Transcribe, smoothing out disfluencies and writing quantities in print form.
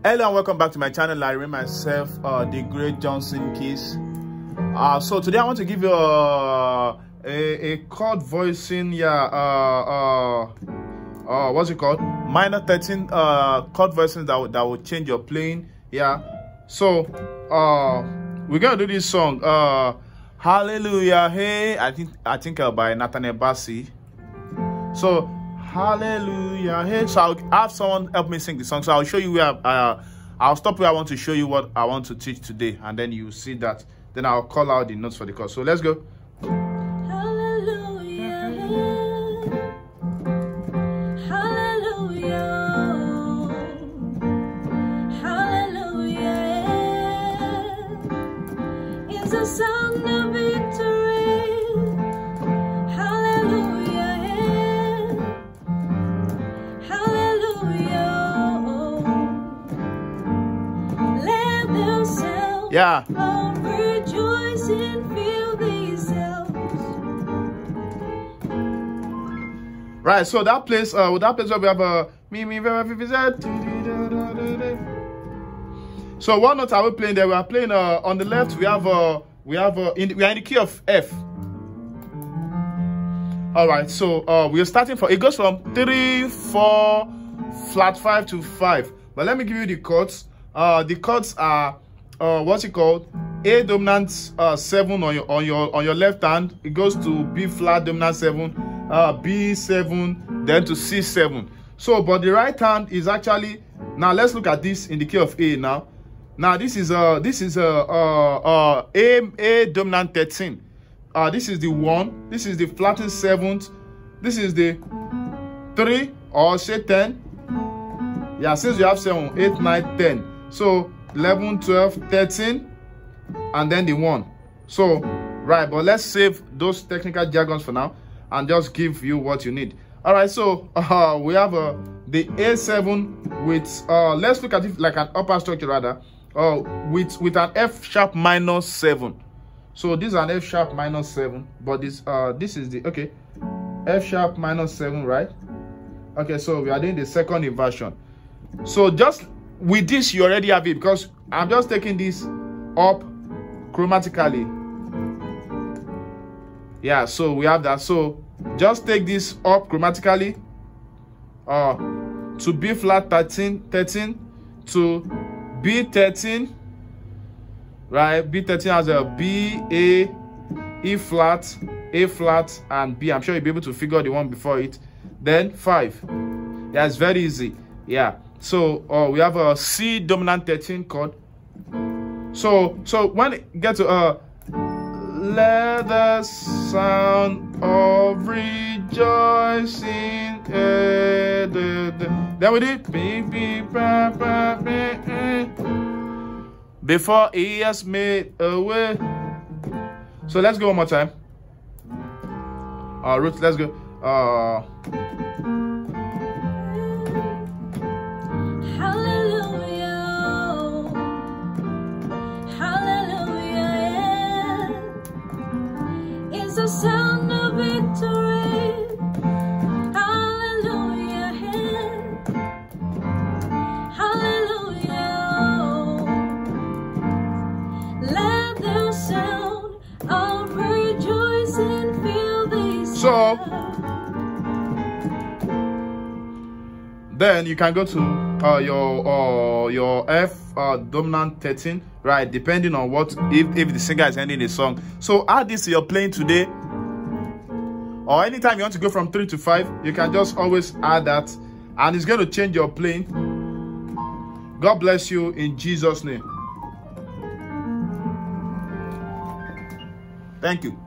Hello and welcome back to my channel. I remain myself, the great Johnsonkeyz. So today I want to give you a chord voicing, what's it called? Minor 13 chord voicings that will change your playing. So we're gonna do this song, Hallelujah, Hey. I think by Nathaniel Bassey. So hallelujah, hey. So I'll have someone help me sing the song. So I'll show you where I'll stop where I want to show you what I want to teach today, and then you see that. Then I'll call out the notes for the chorus. So let's go. Hallelujah, hallelujah, hallelujah is a sound of victory. Yeah. Rejoice and feel themselves. Right, so that place, where we have a So what note are we playing there? We are playing on the left. We are in the key of F. All right, so we are starting from, it goes from 3, 4, flat 5 to 5. But let me give you the chords. The chords are what's it called? A dominant 7 on your left hand. It goes to B flat dominant 7, B7, then to C7. So, but the right hand is actually, now let's look at this in the key of A now. Now this is A dominant 13. This is the 1. This is the flattened 7th. This is the 3 or say 10. Yeah, since you have 7, 8, 9, 10. So 11, 12, 13, and then the 1. So, right, but let's save those technical jargons for now and just give you what you need. All right, so we have the A7 with, let's look at it like an upper structure rather, with an F sharp minor 7. So this is an F sharp minor 7, but this is the, okay, F sharp minor 7, right? Okay, so we are doing the second inversion. So just with this, you already have it, because I'm just taking this up chromatically. Yeah, so we have that. So just take this up chromatically to B flat 13 to B13, right? B13 has a B, A, E flat, A flat, and B. I'm sure you'll be able to figure the one before it. Then 5. Yeah, it's very easy. Yeah. So we have a C dominant 13 chord. So when it gets to let the sound of rejoicing, then we did before he has made a way. So let's go one more time. Ruth, let's go. The sound of victory. Hallelujah, hallelujah. Let the sound of rejoicing fill these. So then you can go to your F dominant 13, right, depending on what, if the singer is ending the song. So add this to your playing today, or anytime you want to go from 3 to 5, you can just always add that, and it's going to change your playing. God bless you in Jesus' name. Thank you.